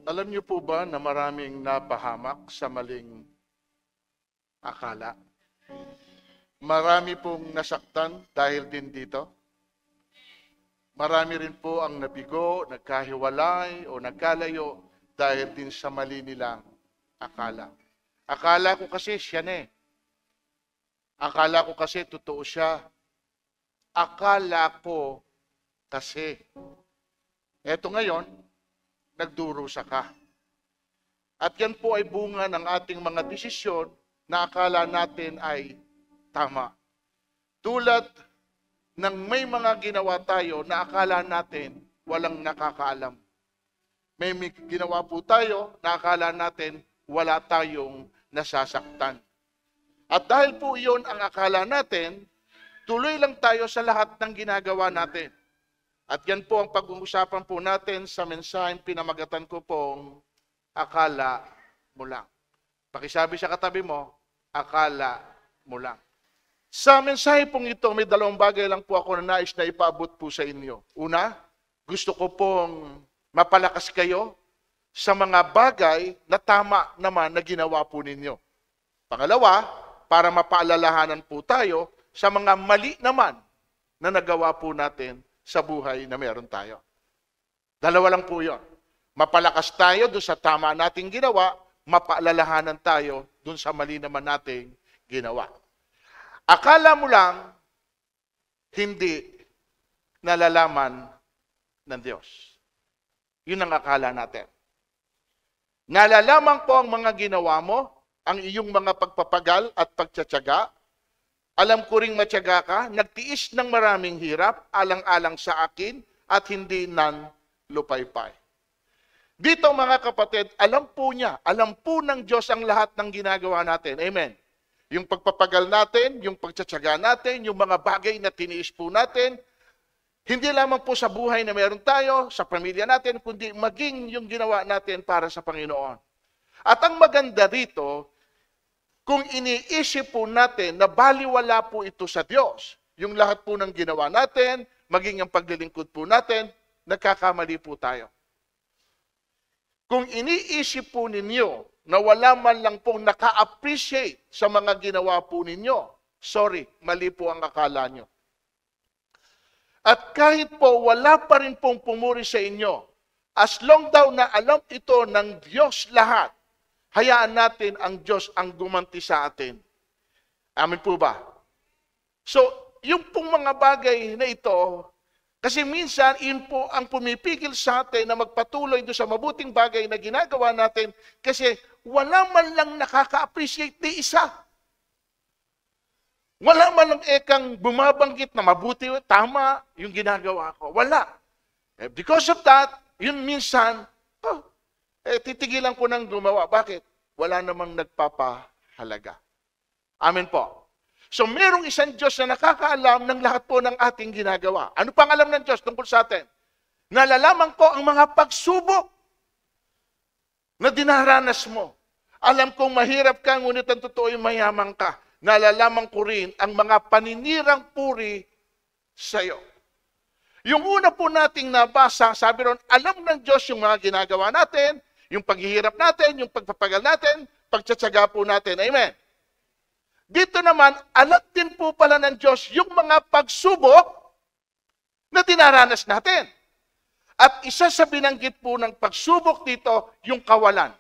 Alam niyo po ba na maraming napahamak sa maling akala? Marami pong nasaktan dahil din dito. Marami rin po ang nabigo, nagkahiwalay o nagkalayo dahil din sa mali nilang akala. Akala ko kasi siya na eh. Akala ko kasi totoo siya. Akala ko kasi. Eto ngayon, nagdurusa ka. At yan po ay bunga ng ating mga desisyon na akala natin ay tama. Tulad ng may mga ginawa tayo na akala natin walang nakakaalam. May ginawa po tayo na akala natin wala tayong nasasaktan. At dahil po iyon ang akala natin, tuloy lang tayo sa lahat ng ginagawa natin. At yan po ang pag-uusapan po natin sa mensaheng pinamagatan ko pong akala mo lang. Pakisabi sa katabi mo, akala mo lang. Sa mensahe pong ito, may dalawang bagay lang po ako na nais na ipaabot po sa inyo. Una, gusto ko pong mapalakas kayo sa mga bagay na tama naman na ginawa po ninyo. Pangalawa, para mapaalalahanan po tayo sa mga mali naman na nagawa po natin sa buhay na meron tayo. Dalawa lang po yun. Mapalakas tayo doon sa tama nating ginawa, mapaalalahanan tayo doon sa mali naman nating ginawa. Akala mo lang, hindi nalalaman ng Diyos. Yun ang akala natin. Nalalaman ko ang mga ginawa mo, ang iyong mga pagpapagal at pagtsatsaga. Alam ko ring matyaga ka, nagtiis ng maraming hirap, alang-alang sa akin, at hindi lupaypay. Dito mga kapatid, alam po niya, alam po ng Diyos ang lahat ng ginagawa natin. Amen. Yung pagpapagal natin, yung pagtsatsaga natin, yung mga bagay na tiniis po natin, hindi lamang po sa buhay na meron tayo, sa pamilya natin, kundi maging yung ginawa natin para sa Panginoon. At ang maganda dito, kung iniisip po natin na baliwala po ito sa Diyos, yung lahat po ng ginawa natin, maging ang paglilingkod po natin, nagkakamali po tayo. Kung iniisip po ninyo na wala man lang pong naka-appreciate sa mga ginawa po ninyo, sorry, mali po ang akala nyo. At kahit po wala pa rin pong pumuri sa inyo, as long daw na alam ito ng Diyos lahat, hayaan natin ang Diyos ang gumanti sa atin. Amin po ba? So, yung pong mga bagay na ito, kasi minsan, yun po ang pumipigil sa atin na magpatuloy doon sa mabuting bagay na ginagawa natin kasi wala man lang nakaka-appreciate ni isa. Wala man lang ekang bumabanggit na mabuti, tama yung ginagawa ko. Wala. Because of that, yun minsan, titigilan ko nang gumawa. Bakit? Wala namang nagpapahalaga. Amen po. So, merong isang Diyos na nakakaalam ng lahat po ng ating ginagawa. Ano pang alam ng Diyos tungkol sa atin? Nalalaman ko ang mga pagsubok na dinaranas mo. Alam kong mahirap ka, ngunit ang totoo ay mayaman ka. Nalalaman ko rin ang mga paninirang puri sa iyo. Yung una po nating nabasa, sabi ron, alam ng Diyos yung mga ginagawa natin, yung paghihirap natin, yung pagpapagal natin, pagtsatsaga po natin. Amen. Dito naman, alam din po pala ng Diyos yung mga pagsubok na dinaranas natin. At isa sa binanggit po ng pagsubok dito, yung kawalan.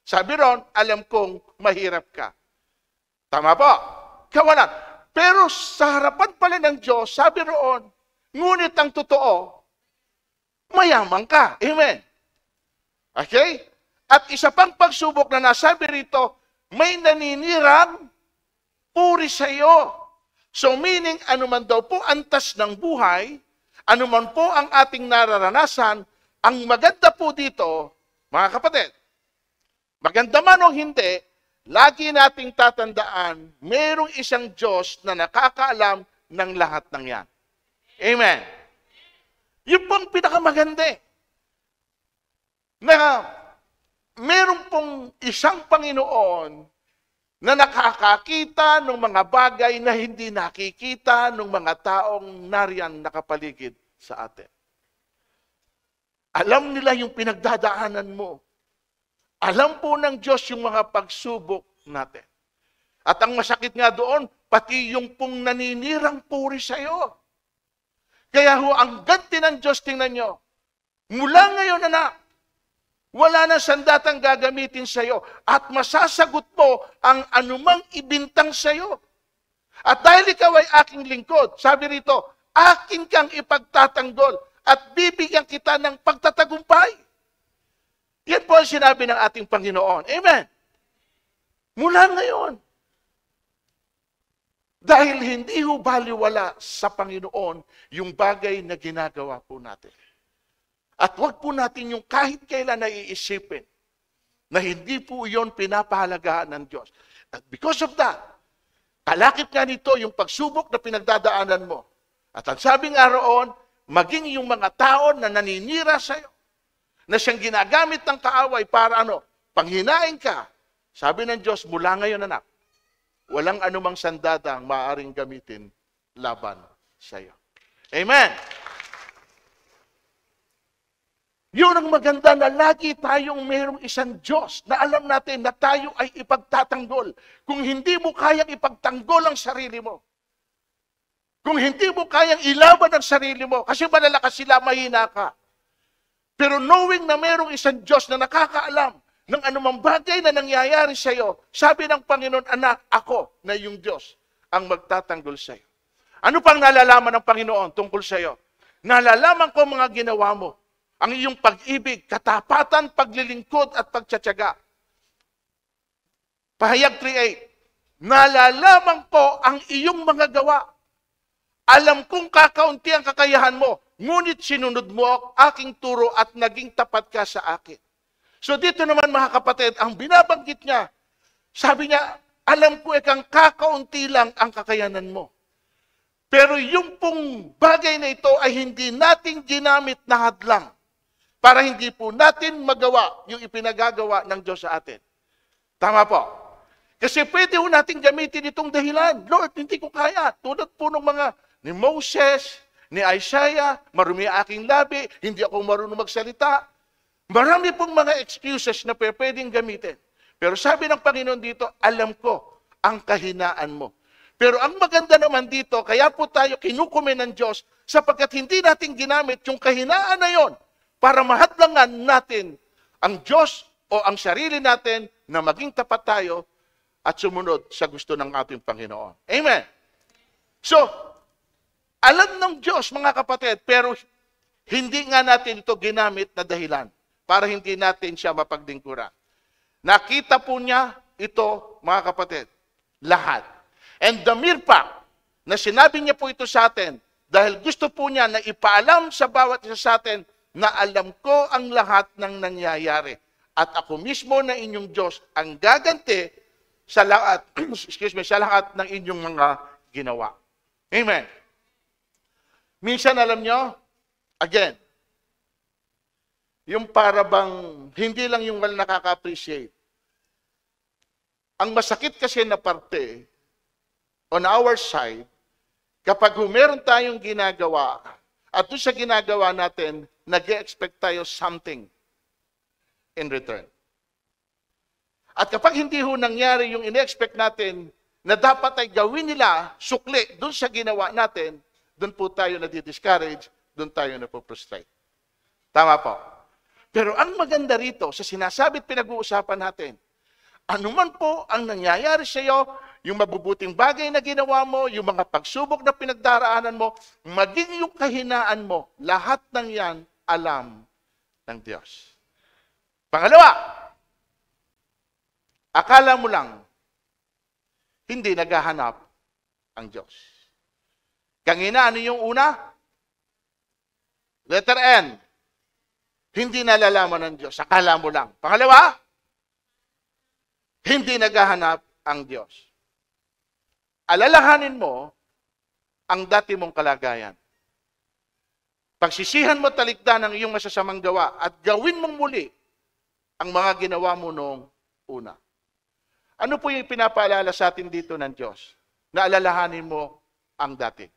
Sabi ron, alam kong mahirap ka. Tama po, kawalan. Pero sa harapan pala ng Diyos, sabi roon, ngunit ang totoo, mayaman ka. Amen. Okay? At isa pang pagsubok na nasabi rito, may naninirang puri sa iyo. So meaning, anuman daw po antas ng buhay, anuman po ang ating nararanasan, ang maganda po dito, mga kapatid, maganda man o hindi, lagi nating tatandaan, mayroong isang Diyos na nakakaalam ng lahat ng yan. Amen. Yun pong pinakamaganda na mayroong pong isang Panginoon na nakakakita ng mga bagay na hindi nakikita ng mga taong nariyan nakapaligid sa atin. Alam nila yung pinagdadaanan mo. Alam po ng Diyos yung mga pagsubok natin. At ang masakit nga doon, pati yung pong naninirang puri sa'yo. Kaya ho, ang ganti ng Diyos, tingnan nyo, mula ngayon, anak, wala na sandatang gagamitin sa'yo at masasagot mo ang anumang ibintang sa'yo. At dahil ikaw ay aking lingkod, sabi rito, akin kang ipagtatanggol at bibigyan kita ng pagtatagumpay. Yan po ang sinabi ng ating Panginoon. Amen. Mula ngayon. Dahil hindi ho baliwala sa Panginoon yung bagay na ginagawa po natin. At huwag po natin yung kahit kailan na iisipin na hindi po yon pinapahalagahan ng Diyos. At because of that, kalakip nga nito yung pagsubok na pinagdadaanan mo. At ang sabi nga roon, maging yung mga tao na naninira sa'yo, na siyang ginagamit ng kaaway para panghinain ka. Sabi ng Diyos, mula ngayon anak, walang anumang sandata ang maaaring gamitin laban sa'yo. Amen! Yun ang maganda na lagi tayong mayroong isang Diyos na alam natin na tayo ay ipagtatanggol. Kung hindi mo kayang ipagtanggol ang sarili mo, kung hindi mo kayang ilaban ang sarili mo, kasi malalakas sila, mahina ka. Pero knowing na mayroong isang Diyos na nakakaalam ng anumang bagay na nangyayari sa iyo, sabi ng Panginoon, anak, ako na yung Diyos ang magtatanggol sa iyo. Ano pang nalalaman ng Panginoon tungkol sa iyo? Nalalaman ko mga ginawa mo, ang iyong pag-ibig, katapatan, paglilingkod at pagtsatsaga. Pahayag 3:8, nalalaman ko ang iyong mga gawa. Alam kong kakaunti ang kakayahan mo, ngunit sinunod mo aking turo at naging tapat ka sa akin. So dito naman mga kapatid, ang binabanggit niya, sabi niya, alam ko kang kakaunti lang ang kakayanan mo. Pero yung pong bagay na ito ay hindi natin ginamit na hadlang para hindi po natin magawa yung ipinagagawa ng Diyos sa atin. Tama po. Kasi pwede po natin gamitin itong dahilan. Lord, hindi ko kaya. Tulad po ng mga ni Moses, ni Isaiah, marumi aking labi, hindi ako marunong magsalita. Marami pong mga excuses na pwedeng gamitin. Pero sabi ng Panginoon dito, alam ko ang kahinaan mo. Pero ang maganda naman dito, kaya po tayo kinukume ng Diyos sapagkat hindi natin ginamit yung kahinaan na yon para mahadlangan natin ang Diyos o ang sarili natin na maging tapat tayo at sumunod sa gusto ng ating Panginoon. Amen. So, alam ng Diyos, mga kapatid, pero hindi nga natin ito ginamit na dahilan para hindi natin siya mapaglingkuran. Nakita po niya ito, mga kapatid, lahat. And the mere fact na sinabi niya po ito sa atin dahil gusto po niya na ipaalam sa bawat isa sa atin na alam ko ang lahat ng nangyayari. At ako mismo na inyong Diyos ang gaganti sa lahat, sa lahat ng inyong mga ginawa. Amen. Minsan alam nyo, again, yung para bang hindi lang yung wala nakaka-appreciate. Ang masakit kasi na parte, on our side, kapag meron tayong ginagawa, at doon sa ginagawa natin, nag-expect tayo something in return. At kapag hindi ho nangyari yung in-expect natin na dapat ay gawin nila sukli doon sa ginawa natin, doon po tayo nadi-discourage, doon tayo napoprostrate. Tama po. Pero ang maganda rito, sa sinasabi at pinag-uusapan natin, anuman po ang nangyayari sa iyo, yung mabubuting bagay na ginawa mo, yung mga pagsubok na pinagdaraanan mo, maging yung kahinaan mo, lahat ng yan, alam ng Diyos. Pangalawa, akala mo lang, hindi naghahanap ang Diyos. Kanina, ano yung una? Letter N. Hindi nalalaman ng Diyos. Akala mo lang. Pangalawa, hindi naghahanap ang Diyos. Alalahanin mo ang dati mong kalagayan. Pagsisihan mo talikdan ang iyong masasamang gawa at gawin mong muli ang mga ginawa mo noong una. Ano po yung pinapaalala sa atin dito ng Diyos? Na alalahanin mo ang dati.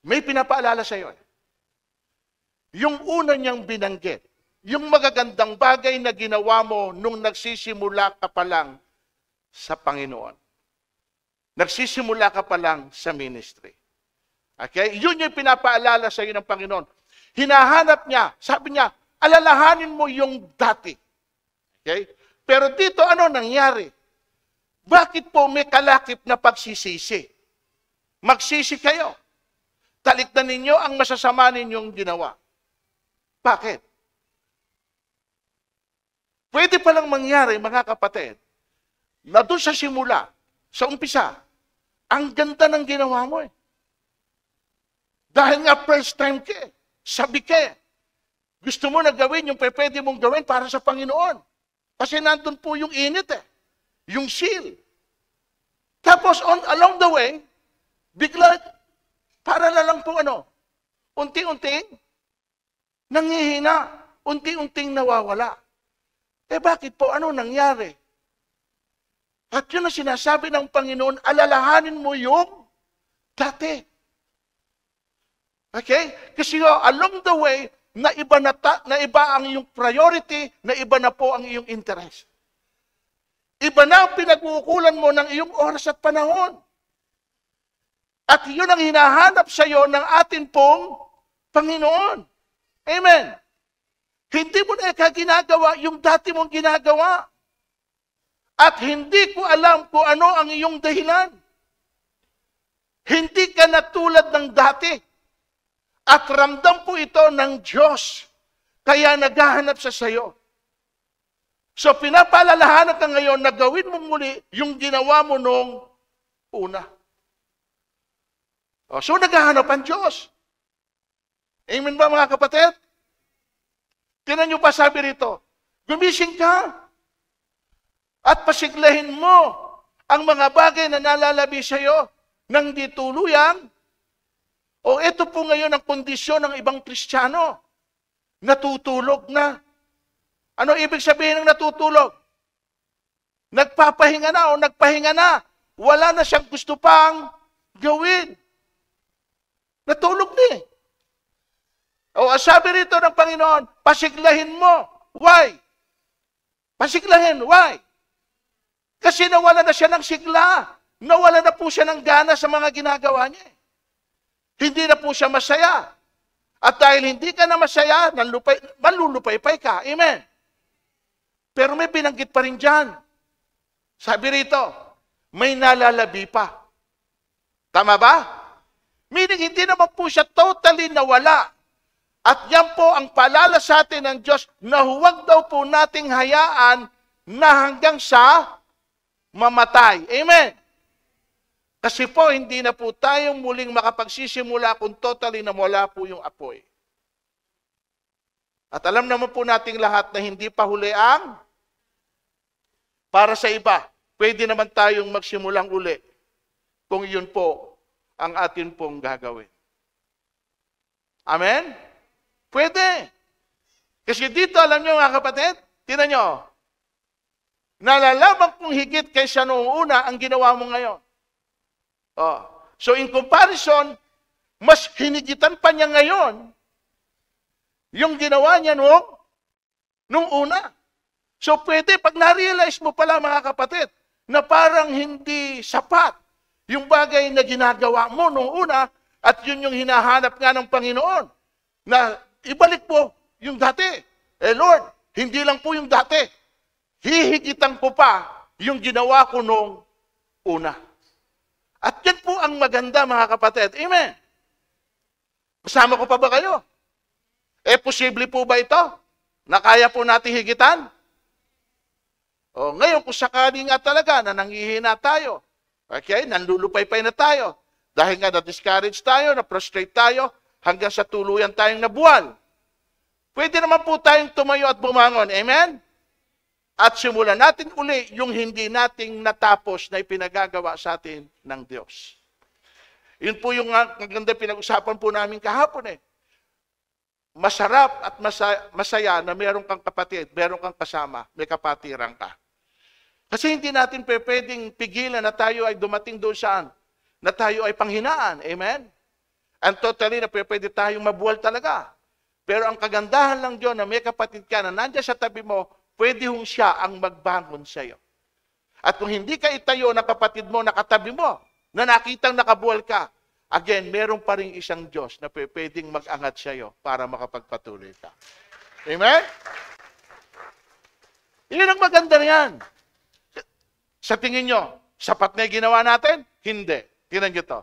May pinapaalala sa iyo. yung una niyang binanggit, yung magagandang bagay na ginawa mo nung nagsisimula ka pa lang sa Panginoon. Nagsisimula ka pa lang sa ministry. Okay? Yun yung pinapaalala sa iyo ng Panginoon. Hinahanap niya, sabi niya, alalahanin mo yung dati. Okay? Pero dito, ano nangyari? Bakit po may kalakip na pagsisisi? Magsisi kayo. Talikdan ninyo ang masasama ninyong ginawa. Bakit? Pwede palang mangyari, mga kapatid, na doon sa simula, sa umpisa, ang ganda ng ginawa mo eh. Dahil nga first time ka eh. Sabi ka eh. Gusto mo na gawin yung pwede mong gawin para sa Panginoon. Kasi nandun po yung init eh. Yung seal. Tapos along the way, bigla, para na lang po unti-unting nanghihina, unti-unting nawawala. Bakit po? Ano nangyari? At yun ang sinasabi ng Panginoon, alalahanin mo yung dati. Okay? Kasi along the way, na iba ang iyong priority, na iba na po ang iyong interest. Iba na ang pinag-uukulan mo ng iyong oras at panahon. At yun ang hinahanap sa iyo ng atin pong Panginoon. Amen. Hindi mo na ginagawa yung dati mong ginagawa. At hindi ko alam kung ano ang iyong dahilan. Hindi ka na tulad ng dati. At ramdam po ito ng Diyos. Kaya naghahanap sa sayo. So pinapaalalahanan ka ngayon na gawin mo muli yung ginawa mo nung una. So naghahanap ang Diyos. Amen ba mga kapatid? Tinan nyo pa sabi rito, gumising ka at pasiglahin mo ang mga bagay na nalalabi sa iyo ng di tuluyang. O ito po ngayon ang kondisyon ng ibang Kristiyano. Natutulog na. Ano ibig sabihin ng natutulog? Nagpapahinga na o nagpahinga na. Wala na siyang gusto pang gawin. Natulog na eh. O sabi rito ng Panginoon, pasiglahin mo. Why? Pasiglahin. Why? Kasi nawala na siya ng sigla. Nawala na po siya ng gana sa mga ginagawa niya. Hindi na po siya masaya. At dahil hindi ka na masaya, manlulupay-pay ka. Amen. Pero may binanggit pa rin dyan. Sabi rito, may nalalabi pa. Tama ba? Meaning, hindi naman po siya totally nawala. At yan po ang paalala sa atin ng Diyos na huwag daw po nating hayaan na hanggang sa mamatay. Amen. Kasi po, hindi na po tayong muling makapagsisimula kung totally na wala po yung apoy. At alam naman po nating lahat na hindi pa huli ang para sa iba. Pwede naman tayong magsimulang uli kung yun po ang atin pong gagawin. Amen? Pwede. Kasi dito, alam nyo mga kapatid, tinan nyo, nalalaman kong higit kaysa noong una ang ginawa mo ngayon. So in comparison, mas hinigitan pa niya ngayon yung ginawa niya nung una. So pwede, pag na-realize mo pala mga kapatid, na parang hindi sapat yung bagay na ginagawa mo nung una, at yun yung hinahanap nga ng Panginoon, na ibalik po yung dati. Lord, hindi lang po yung dati. Hihigitan ko pa yung ginawa ko nung una. At yan po ang maganda mga kapatid. Amen. Kasama ko pa ba kayo? Posible po ba ito? Na kaya po natin higitan? Ngayon kung sakali nga talaga na nanghihina tayo, okay, nanlulupay-pay na tayo, dahil nga na-discourage tayo, na-frustrate tayo, hanggang sa tuluyan tayong nabuwal. Pwede naman po tayong tumayo at bumangon. Amen? At simulan natin uli yung hindi nating natapos na ipinagagawa sa atin ng Diyos. Yun po yung maganda pinag-usapan po namin kahapon eh. Masarap at masaya na meron kang kapatid, meron kang kasama, may kapatiran ka. Kasi hindi natin pwedeng pigilan na tayo ay dumating doon saan, na tayo ay panghinaan. Amen? And totally na pwede tayong mabuwal talaga. Pero ang kagandahan lang Diyon na may kapatid ka na nandiyan sa tabi mo, pwede hong siya ang magbangon sa iyo. At kung hindi ka itayo ng kapatid mo, nakatabi mo, na nakitang nakabuwal ka, again, meron pa rin isang Diyos na pwedeng mag-angat sa iyo para makapagpatuloy ka. Amen? Iyon ang maganda riyan. Sa tingin nyo, sapat na yung ginawa natin? Hindi. Tingnan nyo to.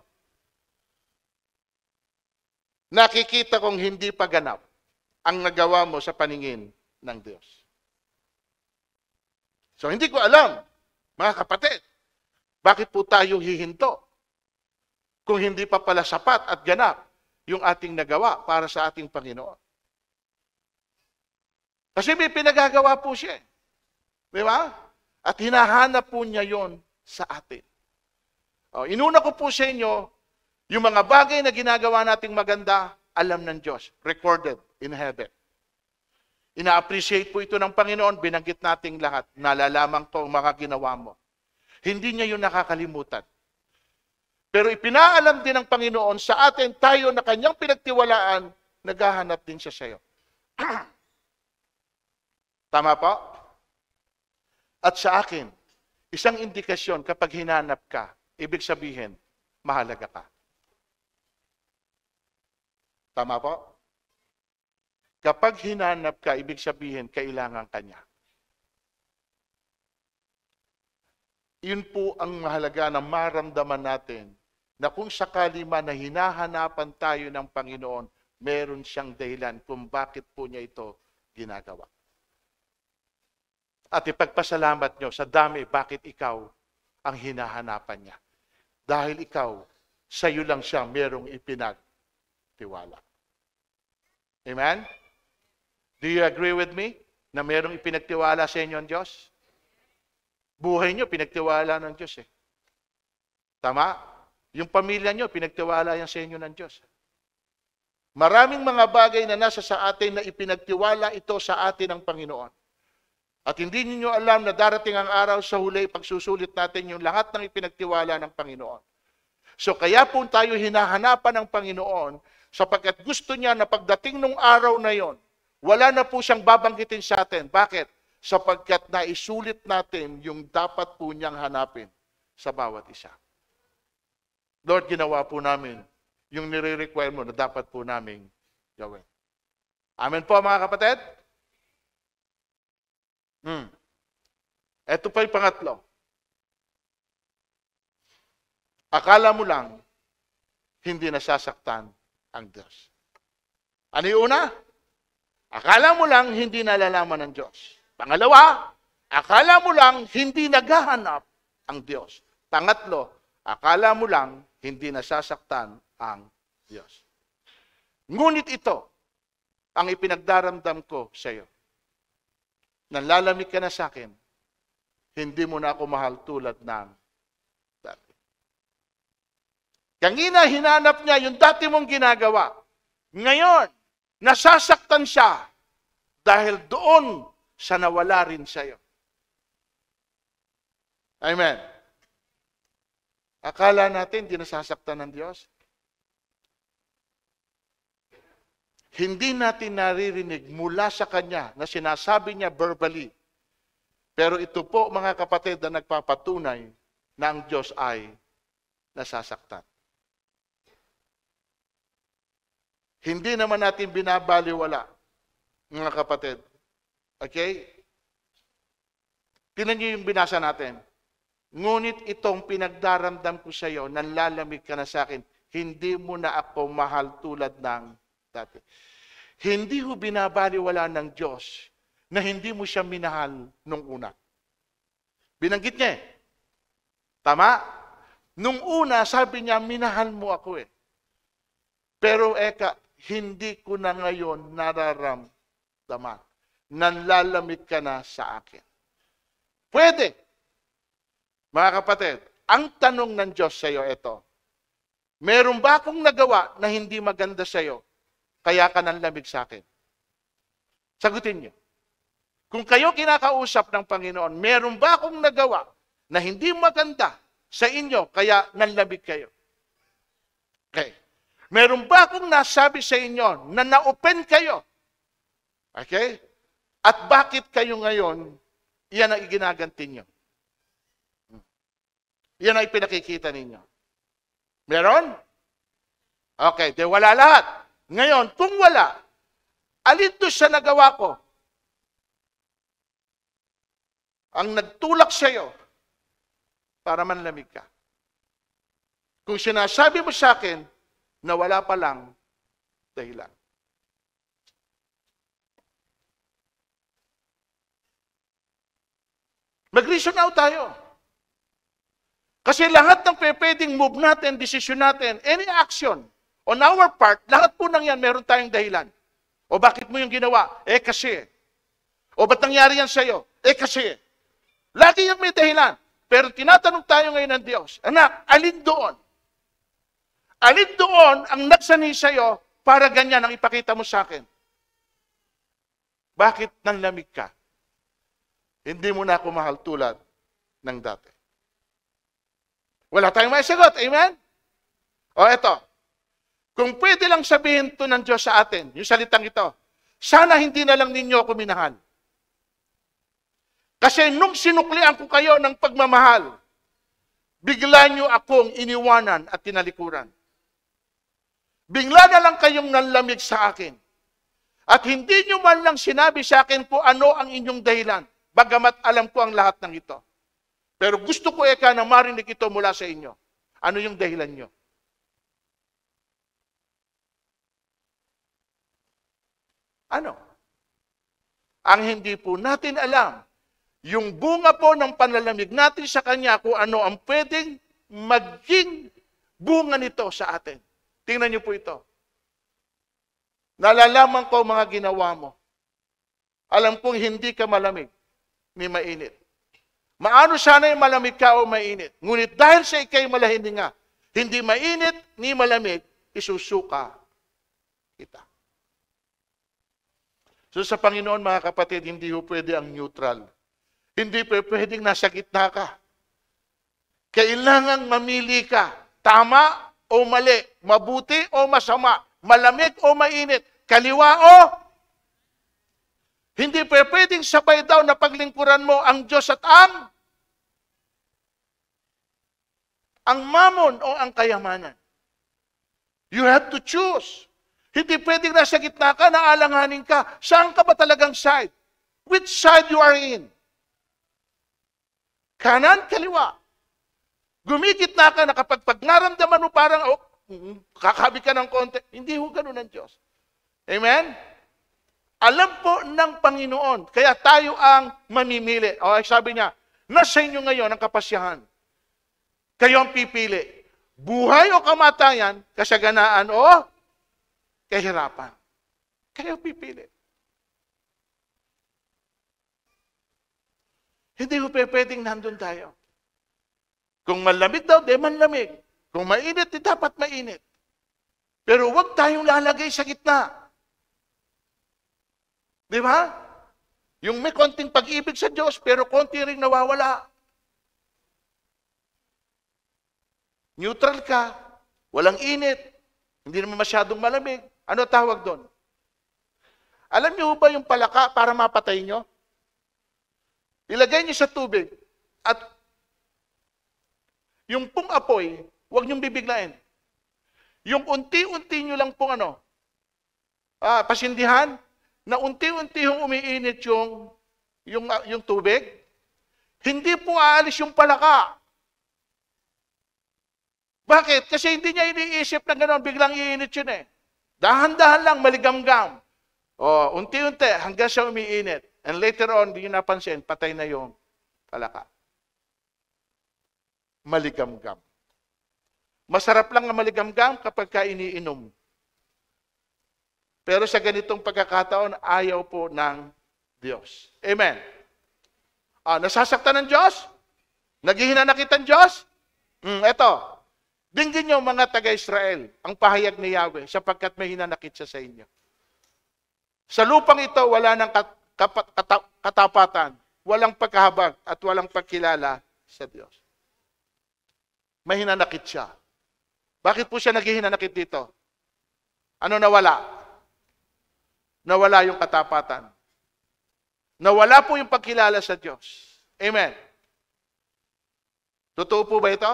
Nakikita kong hindi pa ganap ang nagawa mo sa paningin ng Diyos. So, hindi ko alam, mga kapatid, bakit po tayo hihinto kung hindi pa pala sapat at ganap yung ating nagawa para sa ating Panginoon. Kasi may pinagagawa po siya. Di ba? At hinahanap po niya yon sa atin. Inuna ko po sa inyo, yung mga bagay na ginagawa nating maganda, alam ng Diyos. Recorded in heaven. Ina-appreciate po ito ng Panginoon, binanggit nating lahat. Nalalaman ko ang mga ginawa mo. Hindi niya yun nakakalimutan. Pero ipinaalam din ng Panginoon sa atin, tayo na kanyang pinagtiwalaan, naghahanap din siya sa iyo. Tama po? At sa akin, isang indikasyon kapag hinanap ka, ibig sabihin, mahalaga ka. Tama po? Kapag hinanap ka, ibig sabihin, kailangan ka niya. Yun po ang mahalaga na maramdaman natin na kung sakali man na hinahanapan tayo ng Panginoon, meron siyang dahilan kung bakit po niya ito ginagawa. At ipagpasalamat nyo sa dami bakit ikaw ang hinahanapan niya. Dahil ikaw, sa iyo lang siya merong ipinagtiwala. Amen? Do you agree with me na merong ipinagtiwala sa inyo ang Diyos? Buhay nyo, pinagtiwala ng Diyos eh. Tama? Yung pamilya nyo, pinagtiwala yan sa inyo ng Diyos. Maraming mga bagay na nasa sa atin na ipinagtiwala ito sa atin ng Panginoon. At hindi niyo alam na darating ang araw sa huli, pagsusulit natin yung lahat ng ipinagtiwala ng Panginoon. So kaya po tayo hinahanapan ng Panginoon sapagkat gusto niya na pagdating ng araw na yon, wala na po siyang babanggitin sa atin. Bakit? Sapagkat naisulit natin yung dapat po niyang hanapin sa bawat isa. Lord, ginawa po namin yung nire-require mo na dapat po namin gawin. Amen po mga kapatid? Ito pa yung pangatlo. Akala mo lang, hindi nasasaktan ang Diyos. Ano yung una? Akala mo lang, hindi nalalaman ng Diyos. Pangalawa, akala mo lang, hindi naghahanap ang Diyos. Pangatlo, akala mo lang, hindi nasasaktan ang Diyos. Ngunit ito, ang ipinagdaramdam ko sa iyo. Nanlalamig ka na sa akin, hindi mo na ako mahal tulad ng dati. Kanina, hinanap niya yung dati mong ginagawa. Ngayon, nasasaktan siya dahil doon sa nawala rin sa iyo. Amen. Akala natin, di nasasaktan ng Diyos. Hindi natin naririnig mula sa Kanya na sinasabi niya verbally. Pero ito po, mga kapatid, na nagpapatunay na ang Diyos ay nasasaktan. Hindi naman natin binabaliwala, mga kapatid. Okay? Tingnan niyo yung binasa natin. Ngunit itong pinagdaramdam ko sa iyo, nanlalamig ka na sa akin, hindi mo na ako mahal tulad ng dati. Hindi ho binabaliwala ng Diyos na hindi mo siya minahal nung una. Binanggit niya eh. Tama? Nung una, sabi niya, minahal mo ako eh. Pero hindi ko na ngayon nararamdaman. Nanlalamig ka na sa akin. Pwede. Mga kapatid, ang tanong ng Diyos sa iyo ito, meron ba akong nagawa na hindi maganda sa iyo, kaya ka nanlamig sa akin? Sagutin niyo. Kung kayo kinakausap ng Panginoon, meron ba akong nagawa na hindi maganda sa inyo, kaya nanlamig kayo? Okay. Meron ba akong nasabi sa inyo na na-open kayo Okay? At bakit kayo ngayon, iyan ang iginaganti nyo? Iyan ang ipinakikita ninyo. Meron? Okay, di wala lahat. Ngayon, kung wala, alin doon sa nagawa ko? Ang nagtulak sa'yo para manlamig ka. Kung sinasabi mo sa akin na wala pa lang dahilan. Mag-reason out tayo. Kasi lahat ng pwedeng move natin, decision natin, any action on our part, lahat po nang yan, meron tayong dahilan. O bakit mo yung ginawa? Kasi. O ba't nangyari yan sa'yo? Kasi. Lagi yan may dahilan. Pero tinatanong tayo ngayon ng Diyos, anak, alin doon? Alin doon ang nagsani sa'yo para ganyan ang ipakita mo sa akin? Bakit nanlamig ka? Hindi mo na ako mahal tulad ng dati. Wala tayong may sagot. Amen? O eto, kung pwede lang sabihin to ng Diyos sa atin, yung salitang ito, sana hindi na lang ninyo ako minahal. Kasi nung sinuklian ko kayo ng pagmamahal, bigla nyo akong iniwanan at tinalikuran. Bigla na lang kayong nanlamig sa akin. At hindi nyo man lang sinabi sa akin kung ano ang inyong dahilan, bagamat alam ko ang lahat ng ito. Pero gusto ko na marinig ito mula sa inyo. Ano yung dahilan nyo? Ano? Ang hindi po natin alam, yung bunga po ng panlalamig natin sa Kanya kung ano ang pwedeng maging bunga nito sa atin. Tingnan niyo po ito. Nalalaman ko mga ginawa mo. Alam kong hindi ka malamig ni mainit. Maano sana yung malamig ka o mainit. Ngunit dahil sa ikay malahininga, hindi mainit ni malamig, isusuka kita. So sa Panginoon, mga kapatid, hindi ho pwede ang neutral. Hindi pwedeng nasa gitna ka. Kailangan mamili ka. Tama o mali. Mabuti o masama. Malamig o mainit. Kaliwa o hindi pwedeng sabay daw na paglingkuran mo ang Diyos at ang mamon o ang kayamanan. You have to choose. Hindi pwedeng nasa gitna ka, naalanganin ka. Saan ka ba talagang side? Which side you are in? Kanan, kaliwa. Gumigitna ka na kapag naramdaman mo parang, kakabi ka ng konti. Hindi ho ganun ang Diyos. Amen? Alam po ng Panginoon, kaya tayo ang mamimili. O sabi niya, nasa inyo ngayon ang kapasyahan. Kayo ang pipili. Buhay o kamatayan, kasaganaan o kahirapan. Kayo pipili. Hindi ko pwedeng nandun tayo. Kung malamig daw, di manlamig. Kung mainit, di dapat mainit. Pero huwag tayong lalagay sa gitna. Di ba? Yung may konting pag-ibig sa Diyos, pero konti rin nawawala. Neutral ka, walang init, hindi naman masyadong malamig. Ano tawag doon? Alam niyo ba yung palaka para mapatay nyo? Ilagay niyo sa tubig at yung pong apoy, huwag niyong bibiglain. Yung unti-unti nyo lang pong pasindihan, na unti-unti yung umiinit yung tubig, hindi po aalis yung palaka. Bakit? Kasi hindi niya iniisip na gano'n, biglang iinit yun eh. Dahan-dahan lang, maligamgam. Unti-unti, hanggang siya umiinit. And later on, hindi nyo napansin, patay na yung palaka. Maligamgam. Masarap lang ang maligamgam kapag iniinom. Pero sa ganitong pagkakataon, ayaw po ng Diyos. Amen. Nasasaktan ng Diyos? Naghihinanakit ang Diyos? Eto. Dinggin niyo mga taga-Israel, ang pahayag ni Yahweh, sapagkat may hinanakit siya sa inyo. Sa lupang ito, wala ng katapatan, walang pagkahabag, at walang pagkilala sa Diyos. May hinanakit siya. Bakit po siya naghihinanakit dito? Ano nawala? nawala yung katapatan. Nawala po yung pagkilala sa Diyos. Amen. Totoo po ba ito?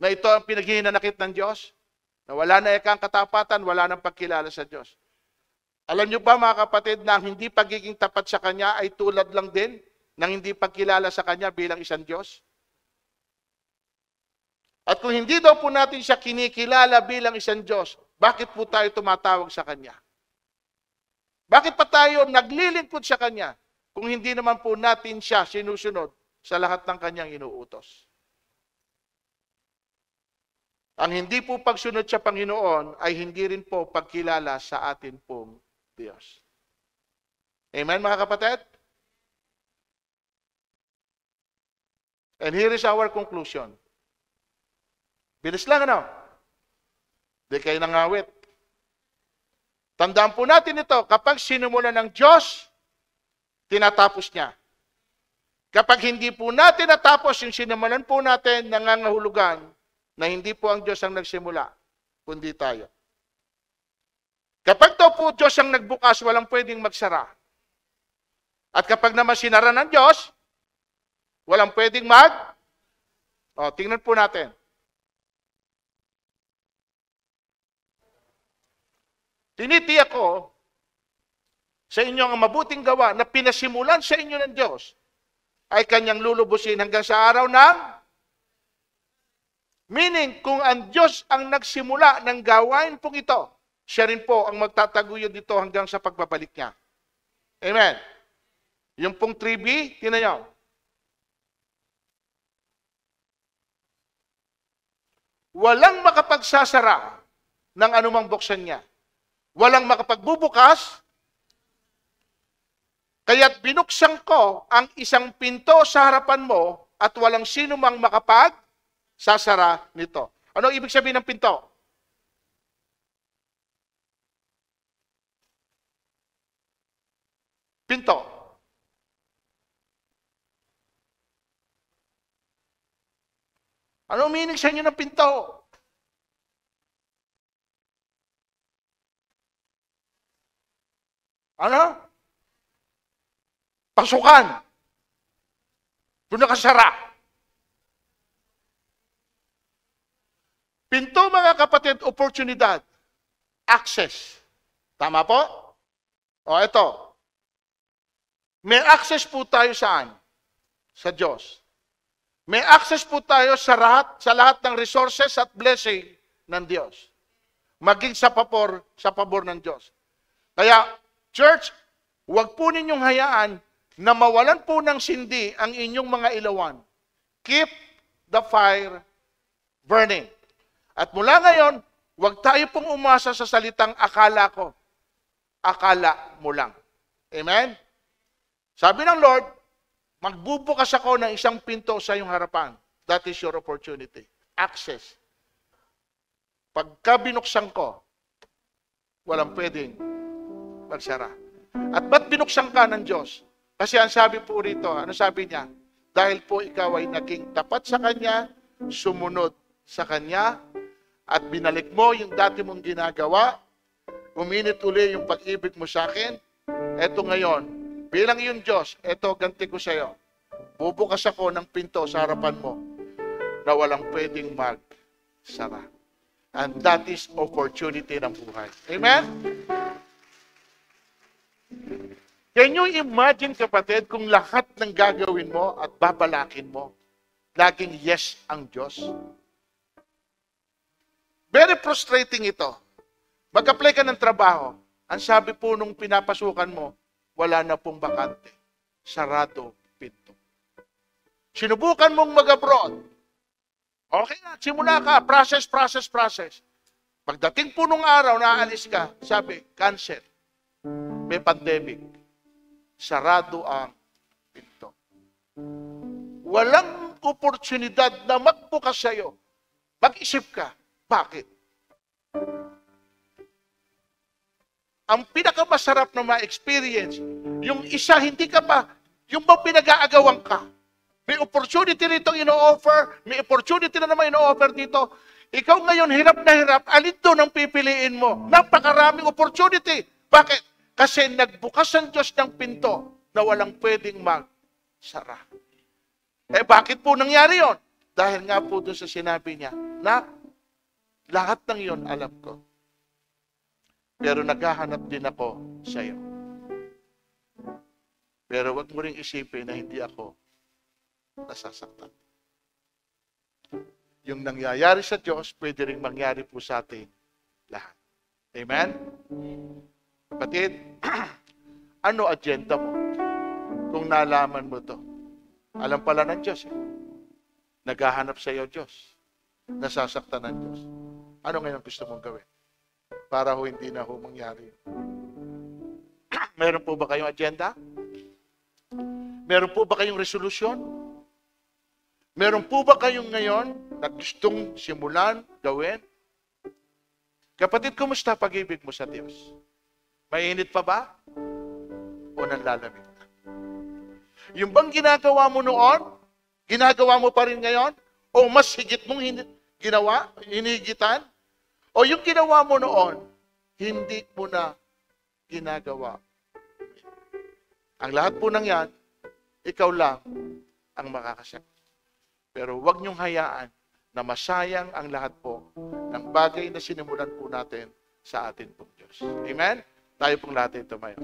Na ito ang pinaghihinanakit ng Diyos? Na wala na ikang katapatan, wala nang pagkilala sa Diyos. Alam niyo ba mga kapatid na ang hindi pagiging tapat sa Kanya ay tulad lang din ng hindi pagkilala sa Kanya bilang isang Diyos? At kung hindi daw po natin siya kinikilala bilang isang Diyos, bakit po tayo tumatawag sa Kanya? Bakit pa tayo naglilingkod sa Kanya kung hindi naman po natin siya sinusunod sa lahat ng Kanyang inuutos? Ang hindi po pagsunod sa Panginoon ay hindi rin po pagkilala sa atin pong Diyos. Amen, mga kapatid? And here is our conclusion. Bilis lang, ano? Di kayo nangawit. Tandaan po natin ito, kapag sinumulan ng Diyos, tinatapos niya. Kapag hindi po natin natapos yung sinimulan po natin, nangangahulugan na hindi po ang Diyos ang nagsimula, kundi tayo. Kapag daw po Diyos ang nagbukas, walang pwedeng magsara. At kapag naman sinara ng Diyos, walang pwedeng tingnan po natin. Tinitiyak ko sa inyo ang mabuting gawa na pinasimulan sa inyo ng Diyos ay Kanyang lulubusin hanggang sa araw ng meaning, kung ang Diyos ang nagsimula ng gawain pong ito, siya rin po ang magtataguyod dito hanggang sa pagbabalik niya. Amen. Yung pong 3B, tinan niyo. Walang makapagsasara ng anumang buksan niya. Walang makapagbubukas, kaya't binuksan ko ang isang pinto sa harapan mo at walang sino mang makapagsasara nito. Ano ibig sabihin ng pinto? Pinto. Ano meaning sa inyo ng pinto? Ano? Pasukan. Doon nakasara. Pinto, mga kapatid, oportunidad. Access. Tama po? O, ito. May access po tayo saan? Sa Diyos. May access po tayo sa lahat ng resources at blessing ng Diyos. Maging sa pabor ng Diyos. Kaya, church, huwag po ninyong hayaan na mawalan po ng sindi ang inyong mga ilawan. Keep the fire burning. At mula ngayon, huwag tayo pong umasa sa salitang akala ko. Akala mo lang. Amen? Sabi ng Lord, magbubukas ako ng isang pinto sa iyong harapan. That is your opportunity. Access. Pagka binuksan ko, walang pwedeng magsara. At ba't binuksan ka ng Diyos? Kasi ang sabi po rito, ano sabi niya? Dahil po ikaw ay naging tapat sa Kanya, sumunod sa Kanya, at binalik mo yung dati mong ginagawa, uminit uli yung pag-ibig mo sa akin, eto ngayon, bilang yung Diyos, eto ganti ko sa iyo. Bubukas ako ng pinto sa harapan mo na walang pwedeng magsara. And that is opportunity ng buhay. Amen? Can you imagine, kapatid, kung lahat ng gagawin mo at babalakin mo, laging yes ang Diyos? Very frustrating ito. Mag-apply ka ng trabaho. Ang sabi po nung pinapasukan mo, wala na pong bakante. Sarado pinto. Sinubukan mong mag-abroad. Okay na, simula ka. Process. Pagdating po nung araw na aalis ka, sabi, cancel. May pandemic. Sarado ang pinto. Walang oportunidad na magbukas sa'yo. Mag-isip ka. Bakit? Ang pinakamasarap na ma-experience, yung isa, hindi ka pa, yung bang pinag-aagawan ka. May opportunity rito ino-offer, may opportunity na naman ino-offer dito. Ikaw ngayon, hirap na hirap, alin doon ang pipiliin mo? Napakaraming opportunity. Bakit? Kasi nagbukas ang Diyos ng pinto na walang pwedeng magsara. Bakit po nangyari yon? Dahil nga po doon sa sinabi niya, na lahat ng yon alam ko. Pero naghahanap din ako sa iyo. Pero wag mo ring isipin na hindi ako nasasaktan. Yung nangyayari sa Diyos, pwede rin mangyari po sa ating lahat. Amen? Kapatid, ano agenda mo? Kung nalaman mo to. Alam pala ng Diyos. Naghahanap sa iyo Diyos. Nasasaktan ng Diyos. Ano ngayon gusto mong gawin? Para ho hindi na ho mangyari. Meron po ba kayong agenda? Meron po ba kayong resolusyon? Meron po ba kayong ngayon na gustong simulan, gawin? Kapatid, kumusta pag-ibig mo sa Diyos? Mainit pa ba? O nanlalamig na? Yung bang ginagawa mo noon, ginagawa mo pa rin ngayon? O mas higit mong ginawa, hinigitan? O yung ginawa mo noon, hindi mo na ginagawa? Ang lahat po ng yan, ikaw lang ang makakasagot. Pero huwag niyong hayaan na masayang ang lahat po ng bagay na sinimulan po natin sa atin pong Diyos. Amen? Tayo pong lahat tumayo.